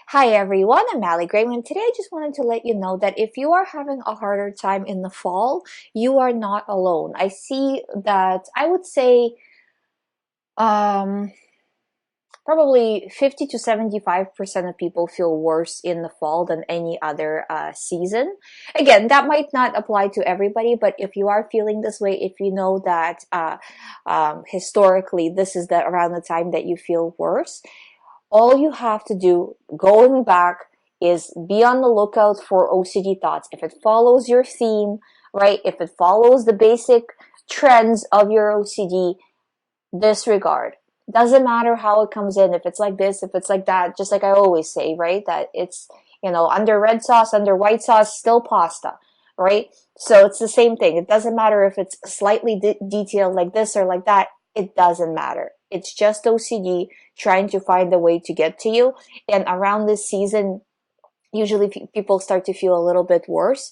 Hi everyone, I'm GREYMOND. Today I just wanted to let you know that if you are having a harder time in the fall, you are not alone. I see that I would say um, probably 50 to 75% of people feel worse in the fall than any other season. Again, that might not apply to everybody, but if you are feeling this way, if you know that historically this is around the time that you feel worse, all you have to do going back is be on the lookout for OCD thoughts. If it follows your theme, right? If it follows the basic trends of your OCD, disregard. Doesn't matter how it comes in. If it's like this, if it's like that, just like I always say, right? That it's, under red sauce, under white sauce, still pasta, right? So it's the same thing. It doesn't matter if it's slightly detailed like this or like that. It doesn't matter. It's just OCD trying to find a way to get to you. And around this season, usually people start to feel a little bit worse.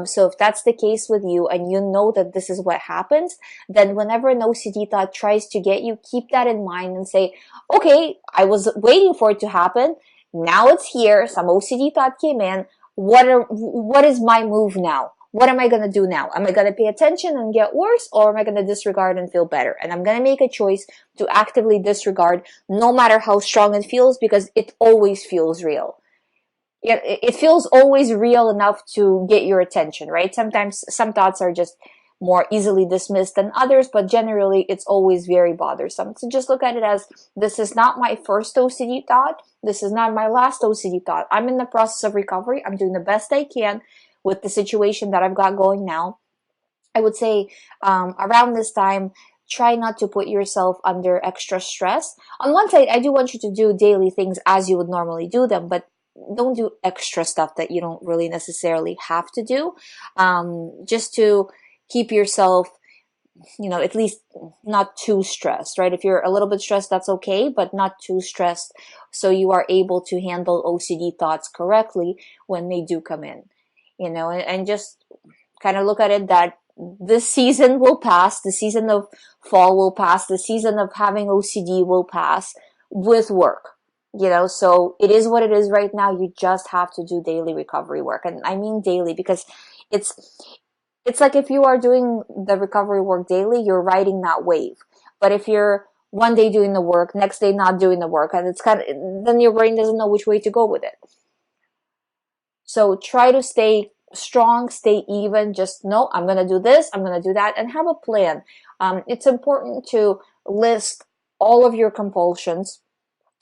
So if that's the case with you and you know that this is what happens, then whenever an OCD thought tries to get you, keep that in mind and say, okay, I was waiting for it to happen. Now it's here. Some OCD thought came in. What is my move now? What am I going to do now? Am I going to pay attention and get worse, or am I going to disregard and feel better? And I'm going to make a choice to actively disregard no matter how strong it feels, because it always feels real. It feels always real enough to get your attention, right? Sometimes some thoughts are just more easily dismissed than others, but generally it's always very bothersome. So just look at it as, this is not my first OCD thought. This is not my last OCD thought. I'm in the process of recovery. I'm doing the best I can with the situation that I've got going now. I would say around this time, try not to put yourself under extra stress. On one side, I do want you to do daily things as you would normally do them, but don't do extra stuff that you don't really necessarily have to do, just to keep yourself, at least not too stressed, right? If you're a little bit stressed, that's okay, but not too stressed, so you are able to handle OCD thoughts correctly when they do come in, and just kind of look at it that this season will pass, the season of fall will pass, the season of having OCD will pass with work. So it is what it is right now. You just have to do daily recovery work. And I mean daily because it's like if you are doing the recovery work daily, you're riding that wave. But if you're one day doing the work, next day not doing the work, and then your brain doesn't know which way to go with it. So try to stay strong, stay even. Just know, I'm going to do this, I'm going to do that, and have a plan. It's important to list all of your compulsions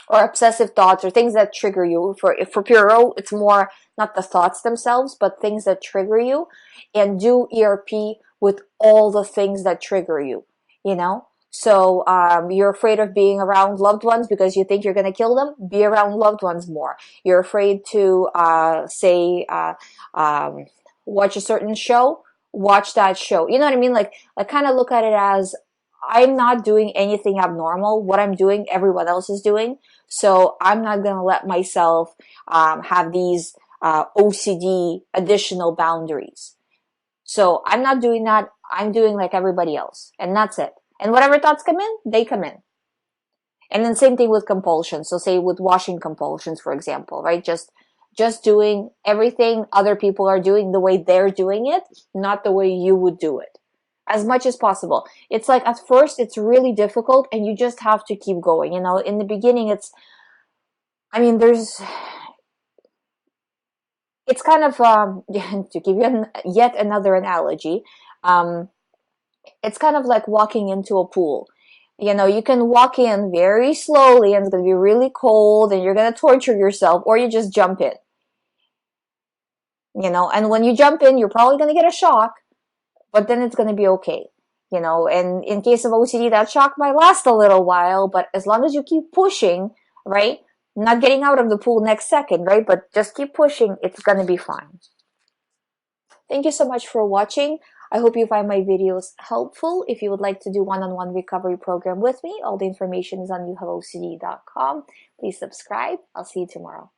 or obsessive thoughts or things that trigger you. For Puro, it's more not the thoughts themselves, but things that trigger you, and do ERP with all the things that trigger you, So you're afraid of being around loved ones because you think you're going to kill them. Be around loved ones more. You're afraid to, watch a certain show. Watch that show. You know what I mean? Like kind of look at it as, I'm not doing anything abnormal. What I'm doing, everyone else is doing. So I'm not going to let myself have these OCD additional boundaries. So I'm not doing that. I'm doing like everybody else. And that's it. And whatever thoughts come in, they come in. And then same thing with compulsion. So say with washing compulsions, for example, right? Just doing everything other people are doing the way they're doing it, not the way you would do it. As much as possible. It's like at first it's really difficult and you just have to keep going. In the beginning it's kind of, to give you yet another analogy, it's kind of like walking into a pool. You can walk in very slowly and it's going to be really cold and you're going to torture yourself, or you just jump in. And when you jump in, you're probably going to get a shock, but then it's going to be okay. And in case of OCD, that shock might last a little while, but as long as you keep pushing, right? Not getting out of the pool next second, right? But just keep pushing, it's going to be fine. Thank you so much for watching. I hope you find my videos helpful. If you would like to do one-on-one recovery program with me, all the information is on youhaveocd.com. Please subscribe. I'll see you tomorrow.